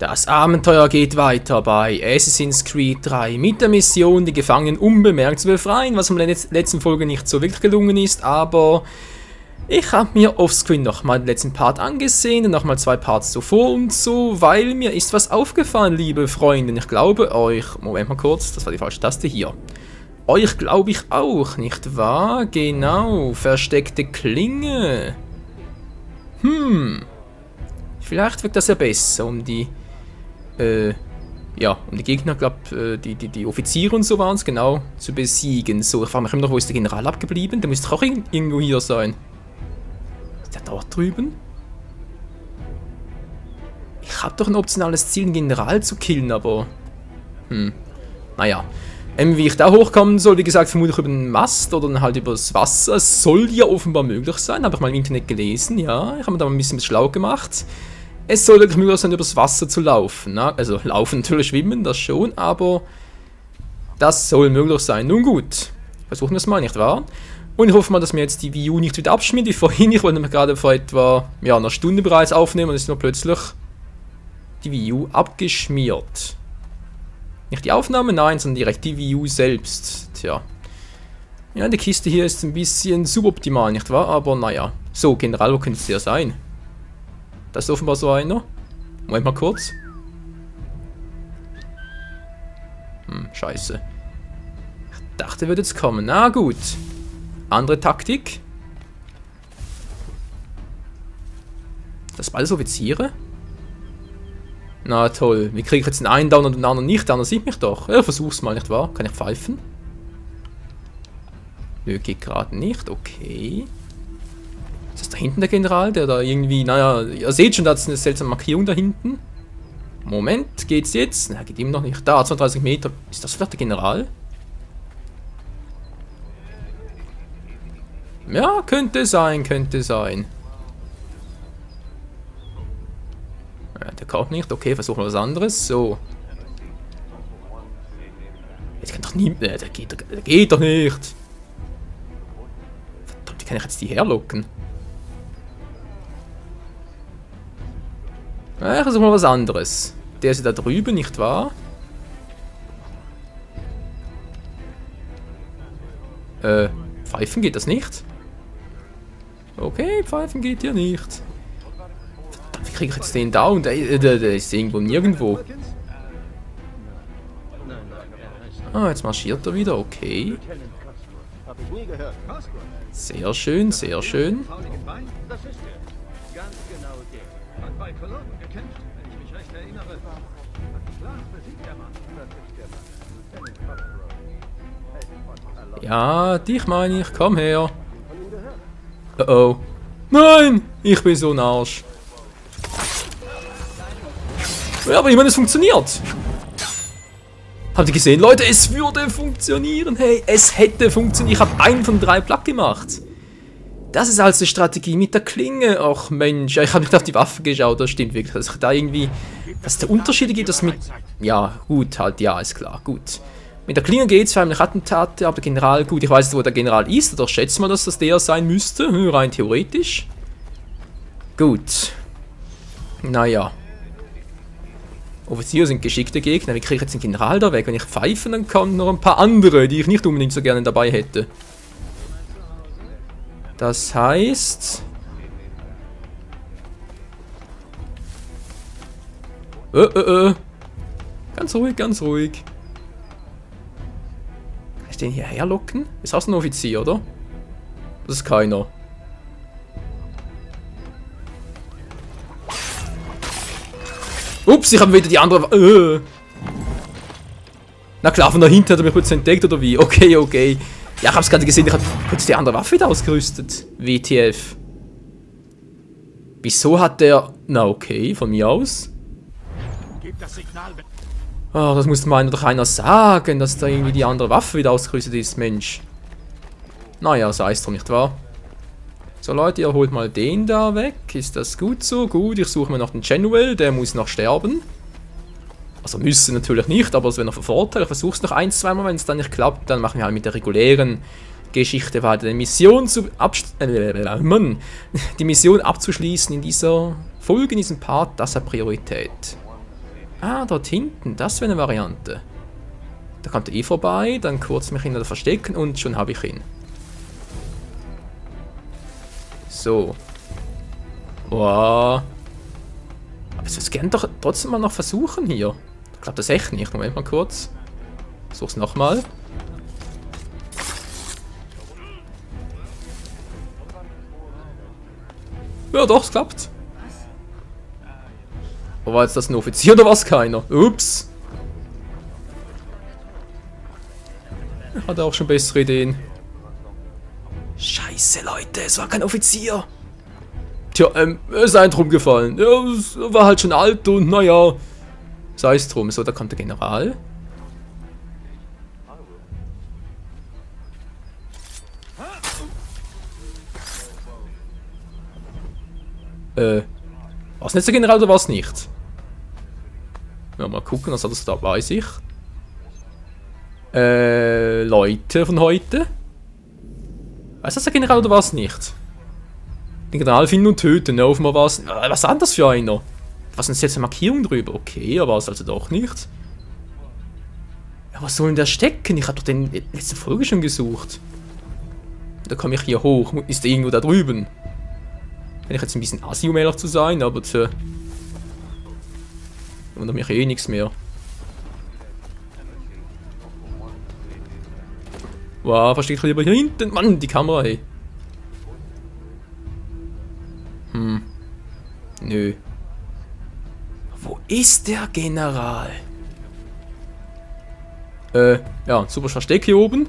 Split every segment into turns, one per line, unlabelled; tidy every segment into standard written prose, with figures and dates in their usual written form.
Das Abenteuer geht weiter bei Assassin's Creed 3 mit der Mission, die Gefangenen unbemerkt zu befreien, was in der letzten Folge nicht so wirklich gelungen ist, aber ich habe mir offscreen nochmal den letzten Part angesehen und nochmal 2 Parts zuvor und so, weil mir ist was aufgefallen, liebe Freunde. Ich glaube euch, Moment mal kurz, das war die falsche Taste hier. Euch glaube ich auch, nicht wahr? Genau, versteckte Klinge. Vielleicht wirkt das ja besser, um die um die Gegner, glaube die Offiziere und so waren es, genau, zu besiegen. So, ich frage mich immer noch, wo ist der General abgeblieben? Der müsste doch auch irgendwo hier sein. Ist der dort drüben? Ich habe doch ein optionales Ziel, einen General zu killen, aber... Naja. Wie ich da hochkommen soll, wie gesagt, vermutlich über den Mast oder halt über das Wasser. Es soll ja offenbar möglich sein, habe ich mal im Internet gelesen, ja. Ich habe mir da mal ein bisschen schlau gemacht. Es soll wirklich möglich sein, übers Wasser zu laufen. Ne? Also laufen natürlich, schwimmen, das schon, aber das soll möglich sein. Nun gut, versuchen wir es mal, nicht wahr? Und ich hoffe mal, dass mir jetzt die Wii U nicht wieder abschmiert wie vorhin. Ich wollte nämlich gerade vor etwa einer Stunde bereits aufnehmen und es ist nur plötzlich die Wii U abgeschmiert. Nicht die Aufnahme, nein, sondern direkt die Wii U selbst. Tja. Ja, die Kiste hier ist ein bisschen suboptimal, nicht wahr? Aber naja. So, General, wo könnte es ja sein? Das ist offenbar so einer. Moment mal kurz. Scheiße. Ich dachte, er würde jetzt kommen. Na gut. Andere Taktik. Das sind alles Offiziere? Na toll. Wie kriege ich jetzt den einen down und den anderen nicht? Der andere sieht mich doch. Ja, versuch's mal, nicht wahr? Kann ich pfeifen? Nö, geht gerade nicht. Okay. Ist das da hinten der General, der da irgendwie, naja, ihr seht schon, da ist eine seltsame Markierung da hinten. Moment, geht's jetzt? Na, geht ihm noch nicht. Da, 32 Meter. Ist das vielleicht der General? Ja, könnte sein, könnte sein. Ja, der kommt nicht. Okay, versuchen wir was anderes. So. Jetzt kann doch niemand. Der geht doch nicht. Verdammt, wie kann ich jetzt die herlocken? Ja, ich versuche mal was anderes. Der ist da drüben, nicht wahr? Pfeifen geht das nicht? Okay, pfeifen geht ja nicht. Verdammt, wie kriege ich jetzt den down? Der ist irgendwo nirgendwo. Ah, jetzt marschiert er wieder, okay. Sehr schön, sehr schön. Ja, dich meine ich, komm her. Oh. Nein! Ich bin so ein Arsch. Ja, aber ich meine, es funktioniert. Habt ihr gesehen, Leute? Es würde funktionieren. Hey, es hätte funktioniert. Ich habe einen von 3 platt gemacht. Das ist also die Strategie mit der Klinge. Ach Mensch, ich habe nicht auf die Waffe geschaut, das stimmt wirklich. Dass ich da irgendwie, dass es da Unterschiede gibt, das mit... Ja, gut, halt, ja, ist klar, gut. Mit der Klinge geht es, vor allem Attentate, aber der General, gut, ich weiß nicht, wo der General ist, oder schätze mal, dass das der sein müsste, rein theoretisch. Gut. Naja. Offiziere sind geschickte Gegner, wie kriege ich jetzt den General da weg? Wenn ich pfeife, dann kommen noch ein paar andere, die ich nicht unbedingt so gerne dabei hätte. Das heißt... Ganz ruhig, ganz ruhig. Kann ich den hierher locken? Ist das ein Offizier, oder? Das ist keiner. Ups, ich habe wieder die andere... Na klar, von dahinten hat er mich kurz entdeckt, oder wie? Okay, okay. Ja, ich hab's gerade gesehen, ich habe kurz die andere Waffe wieder ausgerüstet. WTF. Wieso hat der... Na okay, von mir aus. Oh, das muss mir doch einer sagen, dass da irgendwie die andere Waffe wieder ausgerüstet ist, Mensch. Naja, sei es doch, nicht wahr? So Leute, ihr holt mal den da weg. Ist das gut so? Gut, ich suche mir noch den General, der muss noch sterben. Also müssen natürlich nicht, aber es wäre noch ein Vorteil. Ich versuche es noch 1, 2 Mal, wenn es dann nicht klappt, dann machen wir halt mit der regulären Geschichte weiter. Die Mission die Mission abzuschließen in dieser Folge, in diesem Part, das hat Priorität. Ah, dort hinten. Das wäre eine Variante. Da kommt er eh vorbei, dann kurz mich hinter verstecken und schon habe ich ihn. So. Boah. Aber ich würde es gerne doch trotzdem mal noch versuchen hier. Ich glaube das echt nicht. Moment mal kurz. Versuch's nochmal. Ja doch, es klappt. Aber war jetzt das ein Offizier oder was? Keiner? Ups. Hat er auch schon bessere Ideen. Scheiße, Leute, es war kein Offizier. Tja, ist ein drum gefallen. Ja, es war halt schon alt und naja. Sei es drum. So, da kommt der General. Was nicht der General oder was nicht? Ja, mal gucken, was hat das da bei sich? Leute von heute? Weiß das der General oder was nicht? Den General finden und töten, ne? Offenbar was. Was ist das für einer? Was ist jetzt eine Markierung drüber? Okay, aber was also doch nicht. Ja, was soll denn der stecken? Ich habe doch den letzte Folge schon gesucht. Da komme ich hier hoch. Ist der irgendwo da drüben? Wenn ich jetzt ein bisschen assi, um ehrlich zu sein, aber tja. Wundert mich eh nichts mehr. Wow, versteht lieber hier hinten. Mann, die Kamera, ey. Nö. Wo ist der General? Ja, super Versteck hier oben.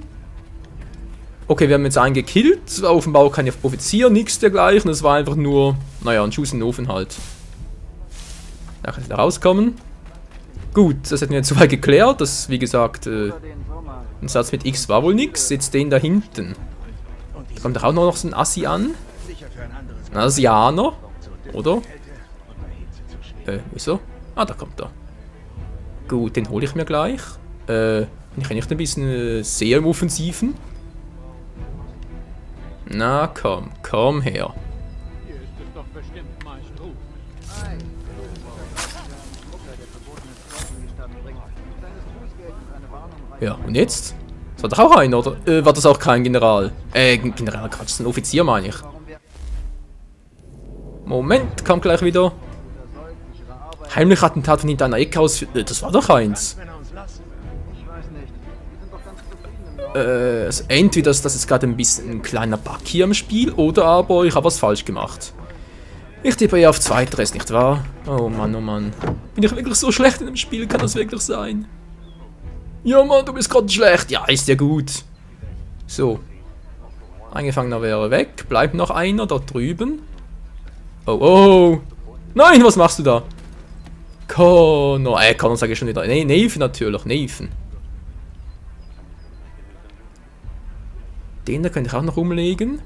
Okay, wir haben jetzt einen gekillt. Es war offenbar auch kein Offizier, nichts dergleichen. Es war einfach nur, naja, ein Schuss in den Ofen halt. Da kann ich da rauskommen. Gut, das hätten wir jetzt soweit geklärt. Das, wie gesagt, ein Satz mit X war wohl nix. Jetzt den da hinten. Da kommt doch auch noch so ein Assi an. Ein Asianer. Oder? Wieso? Ah, da kommt er. Gut, den hole ich mir gleich. Bin ich eigentlich ein bisschen sehr im Offensiven. Na komm, komm her. Ja, und jetzt? Das war doch auch einer, oder? War das auch kein General? General, Quatsch, das ist ein Offizier, meine ich. Moment, kommt gleich wieder. Heimlich Attentat von hinter einer Ecke aus. Das war doch eins. Also entweder ist das jetzt gerade ein bisschen ein kleiner Bug hier im Spiel, oder aber ich habe was falsch gemacht. Ich tippe ja auf Zweiteres, nicht wahr? Oh Mann, oh Mann. Bin ich wirklich so schlecht in dem Spiel? Kann das wirklich sein? Ja Mann, du bist gerade schlecht. Ja, ist ja gut. So. Eingefangener wäre weg. Bleibt noch einer dort drüben. Oh, oh. Nein, was machst du da? Connor. Connor sage ich schon wieder. Nee, Nathan natürlich. Nathan. Den da könnte ich auch noch umlegen.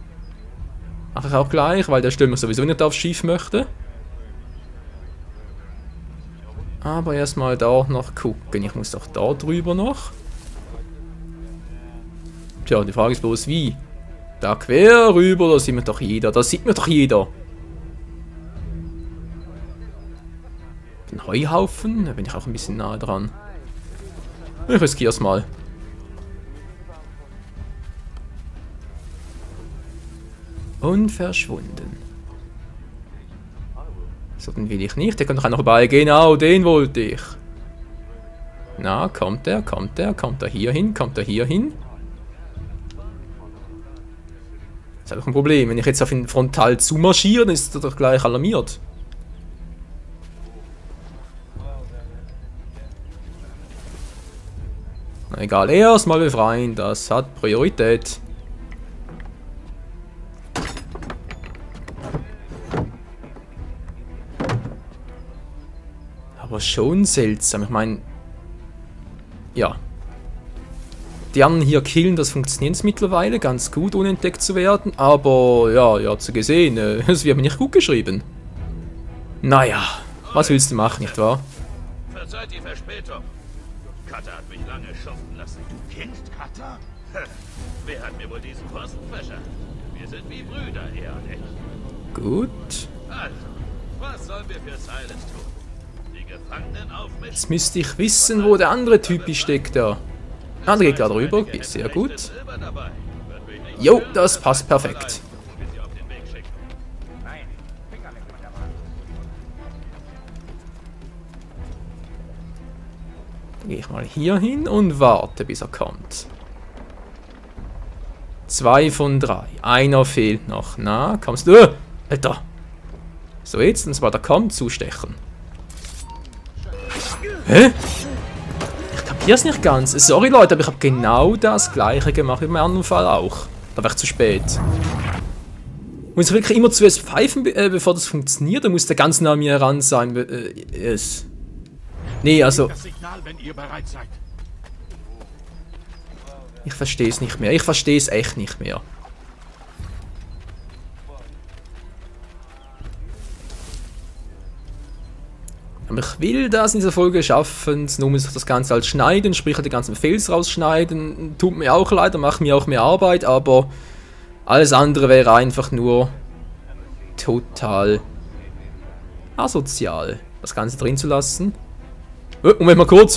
Mache ich auch gleich, weil der Stürmer sowieso nicht aufs Schiff möchte. Aber erstmal da noch gucken. Ich muss doch da drüber noch. Tja, die Frage ist bloß wie. Da quer rüber, da sieht mir doch jeder. Da sieht mir doch jeder. Den Heuhaufen, da bin ich auch ein bisschen nahe dran. Ich riskiere es mal. Und verschwunden. So, den will ich nicht. Der kann doch auch noch vorbei. Genau, den wollte ich. Na, kommt er, kommt er, kommt er hier hin, kommt er hier hin? Das ist einfach ein Problem. Wenn ich jetzt auf ihn frontal zumarschiere, dann ist er doch gleich alarmiert. Na egal, erstmal befreien. Das hat Priorität. Aber schon seltsam. Ich meine, ja. Die anderen hier killen, das funktioniert mittlerweile ganz gut, ohne entdeckt zu werden. Aber ja, ihr habt es gesehen, es wird mir nicht gut geschrieben. Naja, was willst du machen, nicht wahr?
Verzeiht die Verspätung. Kata hat mich lange schuften lassen. Du kennst Kata? Wer hat mir wohl diesen Posten verschafft? Wir sind wie Brüder, er und ich.
Gut.
Also, was sollen wir für Silence tun? Die Gefangenen aufmischen.
Jetzt müsste ich wissen, wo der andere Typ steckt da. Ah, der geht gerade rüber. Okay, sehr gut.
Silber dabei. Wird mich nicht
Jo, das passt perfekt.
bis sie auf den Weg schicken.
Dann gehe ich mal hier hin und warte, bis er kommt. 2 von 3. Einer fehlt noch. Na, kommst du? Alter. So, jetzt, und zwar der kommt, zustechen. Hä? Ich kapier's nicht ganz. Sorry, Leute, aber ich habe genau das gleiche gemacht wie im anderen Fall auch. Da war ich zu spät. Muss ich wirklich immer zuerst pfeifen, bevor das funktioniert? Oder muss der ganz nah an mir heran sein? Yes. Nee, also...
Das Signal, wenn ihr bereit seid.
Ich verstehe es nicht mehr. Ich verstehe es echt nicht mehr. Aber ich will das in dieser Folge schaffen. Nun muss ich das Ganze halt schneiden, sprich die ganzen Fails rausschneiden. Tut mir auch leid, macht mir auch mehr Arbeit, aber alles andere wäre einfach nur total asozial, das Ganze drin zu lassen. Moment mal kurz.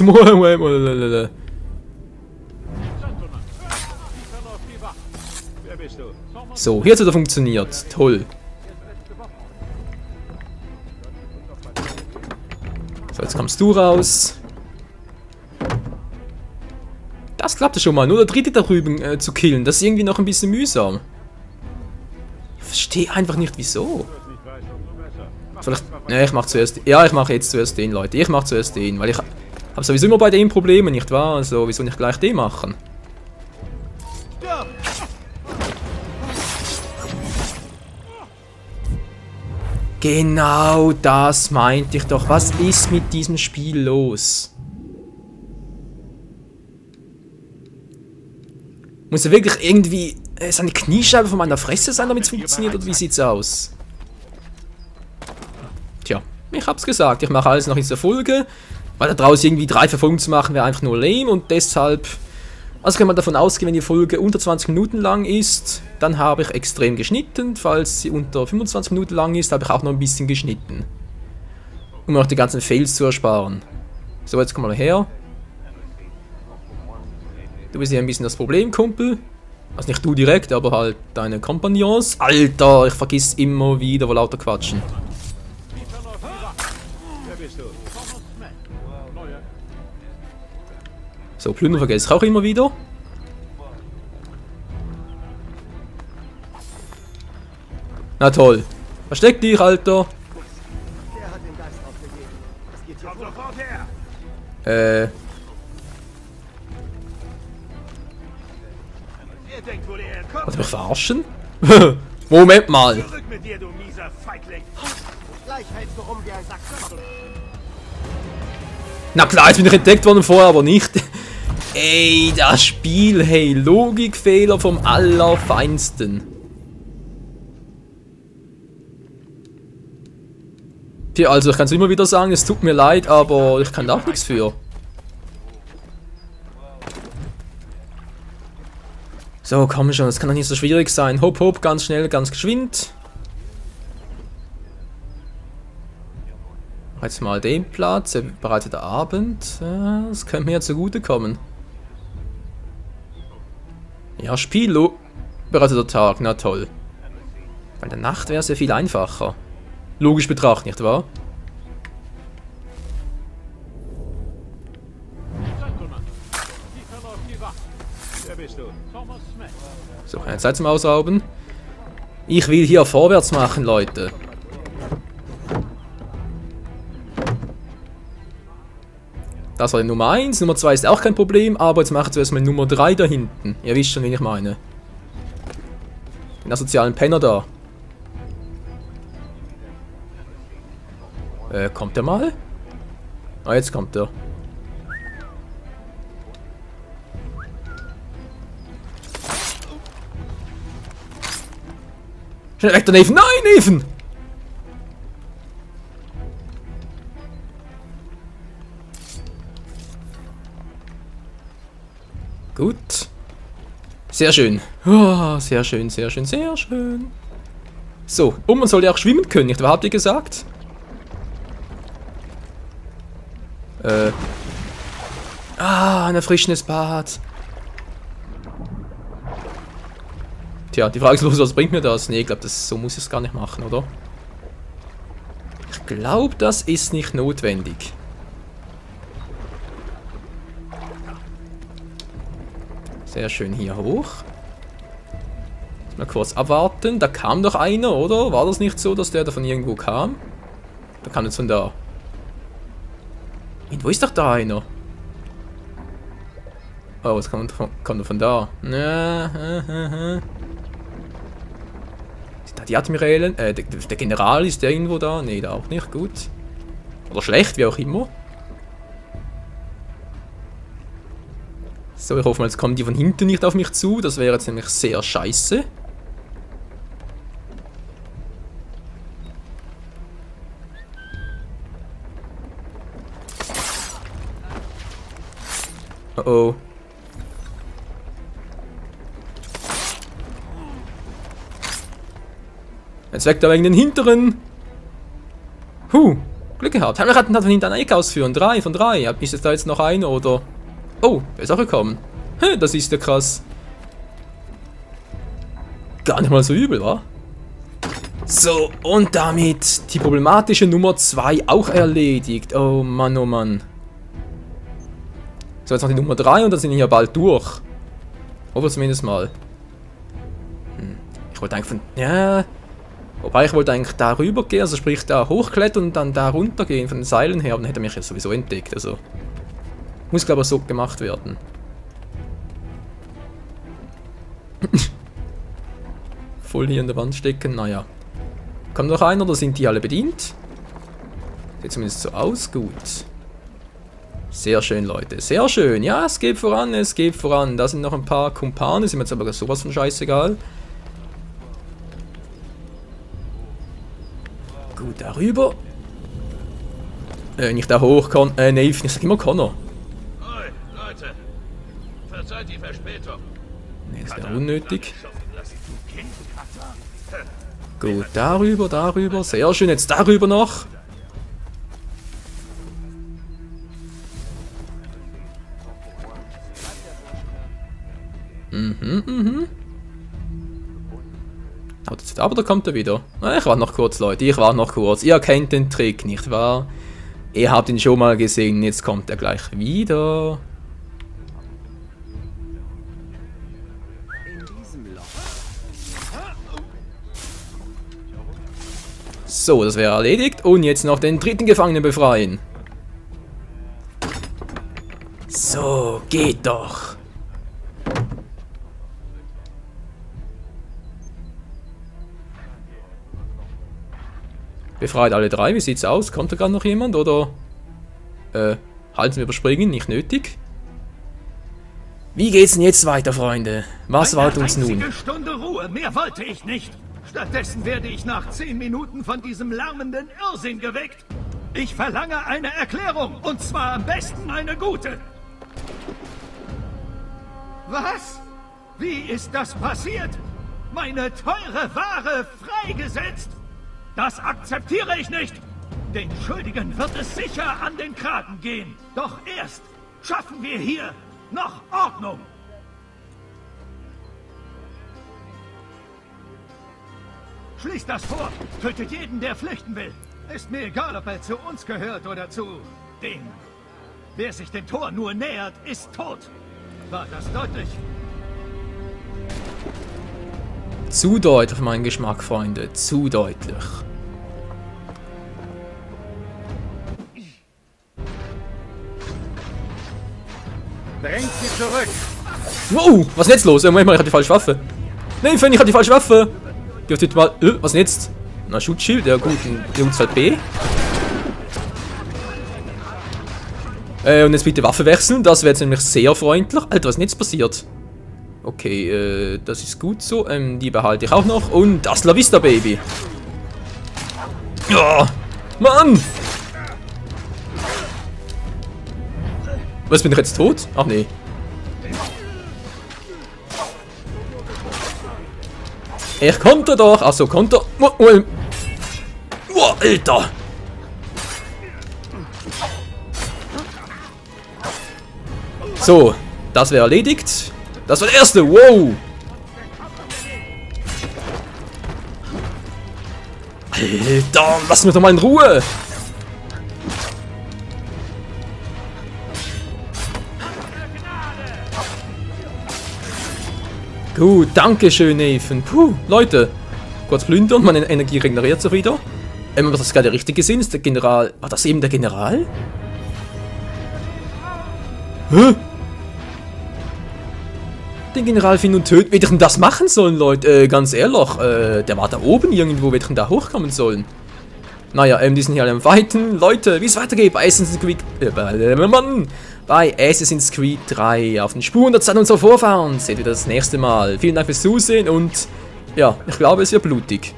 So, hier hat es wieder funktioniert. Toll. So, jetzt kommst du raus. Das klappte schon mal. Nur der dritte da drüben zu killen. Das ist irgendwie noch ein bisschen mühsam. Ich verstehe einfach nicht, wieso. Soll ich... Ne, ich mach zuerst... Ja, ich mache jetzt zuerst den, Leute. Ich mache zuerst den, weil ich habe sowieso immer bei dem Probleme, nicht wahr? Also, wieso nicht gleich den machen? Genau das meinte ich doch. Was ist mit diesem Spiel los? Muss er wirklich irgendwie seine Kniescheibe von meiner Fresse sein, damit es funktioniert? Oder wie sieht's aus? Tja, ich hab's gesagt. Ich mache alles noch in dieser Folge. Weil da draußen irgendwie 3 Verfolgungen zu machen, wäre einfach nur lame. Und deshalb... Also kann man davon ausgehen, wenn die Folge unter 20 Minuten lang ist, dann habe ich extrem geschnitten. Falls sie unter 25 Minuten lang ist, habe ich auch noch ein bisschen geschnitten. Um auch die ganzen Fails zu ersparen. So, jetzt komm mal her. Du bist ja ein bisschen das Problem, Kumpel. Also nicht du direkt, aber halt deine Kompagnons. Alter, ich vergiss immer wieder, wo lauter quatschen. So, Plünder vergesse ich auch immer wieder. Na toll. Versteck dich, Alter. Wollt ihr mich verarschen? Moment mal.
Zurück mit dir, du mieser Feigling.
Gleich hältst du rum wie ein Sack Schutt.
Na klar, jetzt bin ich entdeckt worden vorher, aber nicht. Ey, das Spiel, hey, Logikfehler vom Allerfeinsten. Tja, also ich kann es immer wieder sagen, es tut mir leid, aber ich kann da auch nichts für. So, komm schon, das kann doch nicht so schwierig sein. Hopp, hopp, ganz schnell, ganz geschwind. Jetzt mal den Platz, bereits der Abend. Das könnte mir ja zugutekommen. Ja, Spiel, bereits der Tag, na toll. Bei der Nacht wäre es ja viel einfacher. Logisch betrachtet, nicht wahr? So, keine Zeit zum Ausrauben. Ich will hier vorwärts machen, Leute. Das war die Nummer 1, Nummer 2 ist auch kein Problem, aber jetzt mache ich zuerst mal Nummer 3 da hinten. Ihr wisst schon, wen ich meine. Den asozialen Penner da. Kommt der mal? Ah, jetzt kommt er. Schnell weg, der Nathan! Nein, Nathan! Gut. Sehr schön. Oh, sehr schön, sehr schön, sehr schön. So, und man soll ja auch schwimmen können, nicht wahr? Habt ihr gesagt? Ein erfrischendes Bad. Tja, die Frage ist los, was bringt mir das? Nee, ich glaube, so muss ich es gar nicht machen, oder? Ich glaube, das ist nicht notwendig. Sehr schön hier hoch. Mal kurz abwarten. Da kam doch einer, oder? War das nicht so, dass der da von irgendwo kam? Da kam jetzt von da. Wo ist doch da einer? Oh, was kommt von da? Die Admirälen, der General, ist der irgendwo da? Ne, da auch nicht, gut. Oder schlecht, wie auch immer. So, ich hoffe mal, jetzt kommen die von hinten nicht auf mich zu. Das wäre jetzt nämlich sehr scheiße. Oh oh. Jetzt weg da wegen den hinteren. Glück gehabt. Hat von hinten einen Eck ausführen. 3 von 3. Ist es da jetzt noch einer oder? Oh, er ist auch gekommen. Das ist ja krass. Gar nicht mal so übel, wa? So, und damit die problematische Nummer 2 auch erledigt. Oh Mann, oh Mann. So, jetzt noch die Nummer 3 und dann sind wir ja bald durch. Oder zumindest mal. Ich wollte eigentlich von... Ja... Wobei ich wollte eigentlich da rüber gehen, also sprich da hochklettern und dann da runter gehen von den Seilen her, aber dann hätte er mich ja sowieso entdeckt, also... Muss glaube ich so gemacht werden. Voll hier in der Wand stecken, naja. Kommt noch einer, oder sind die alle bedient? Sieht zumindest so aus, gut. Sehr schön, Leute, sehr schön. Ja, es geht voran, es geht voran. Da sind noch ein paar Kumpane, sind mir jetzt aber sowas von scheißegal. Gut, darüber. Nicht da hoch, nee, ich sag immer Connor.
Oi, Leute. Verzeiht die Verspätung.
Nee, das wäre unnötig. Gut, darüber, darüber. Sehr schön, jetzt darüber noch. Aber da kommt er wieder. Ich warte noch kurz, Leute. Ich warte noch kurz. Ihr kennt den Trick, nicht wahr? Ihr habt ihn schon mal gesehen. Jetzt kommt er gleich wieder. So, das wäre erledigt. Und jetzt noch den dritten Gefangenen befreien. So, geht doch. Befreit alle 3, wie sieht's aus? Kommt da gerade noch jemand oder? Halten wir überspringen, nicht nötig. Wie geht's denn jetzt weiter, Freunde? Was wartet uns nun?
Eine Stunde Ruhe, mehr wollte ich nicht. Stattdessen werde ich nach 10 Minuten von diesem lärmenden Irrsinn geweckt. Ich verlange eine Erklärung, und zwar am besten eine gute. Was? Wie ist das passiert? Meine teure Ware freigesetzt? Das akzeptiere ich nicht! Den Schuldigen wird es sicher an den Kragen gehen. Doch erst schaffen wir hier noch Ordnung. Schließt das Tor! Tötet jeden, der flüchten will! Ist mir egal, ob er zu uns gehört oder zu dem. Wer sich dem Tor nur nähert, ist tot. War das deutlich?
Zu deutlich für meinen Geschmack, Freunde. Zu deutlich.
Bringt sie zurück!
Wow, was ist denn jetzt los? Moment mal, ich hatte die falsche Waffe. Nein, ich hatte die falsche Waffe. Dürft ihr mal... was ist denn jetzt? Na, Schutzschild, ja gut. Jungs halt B. Und jetzt bitte Waffe wechseln. Das wäre jetzt nämlich sehr freundlich. Alter, was ist denn jetzt passiert? Okay, das ist gut so. Die behalte ich auch noch. Und das La Vista, Baby. Ja, Mann! Was, bin ich jetzt tot? Ach nee. Ich konnte doch. Achso, konnte. Oh, Alter! So, das wäre erledigt. Das war der erste. Wow. Alter, lass mich doch mal in Ruhe. Gut, danke schön, Nathan. Puh, Leute. Kurz plündern, meine Energie regeneriert sich wieder. Ob das gerade der richtige Sinn ist, der General... War das eben der General? Hä? Den General finden und töten. Wie hätte ich denn das machen sollen, Leute? Ganz ehrlich, der war da oben irgendwo. Wie hätte ich denn da hochkommen sollen? Naja, die sind hier alle am Fighten. Leute, wie es weitergeht bei Assassin's Creed... bei Assassin's Creed 3 auf den Spuren der Zeit unserer Vorfahren. Seht ihr das nächste Mal. Vielen Dank fürs Zusehen und... Ja, ich glaube, es wird blutig.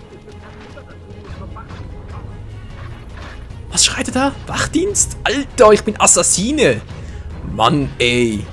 Was schreit er da? Wachdienst? Alter, ich bin Assassine. Mann, ey.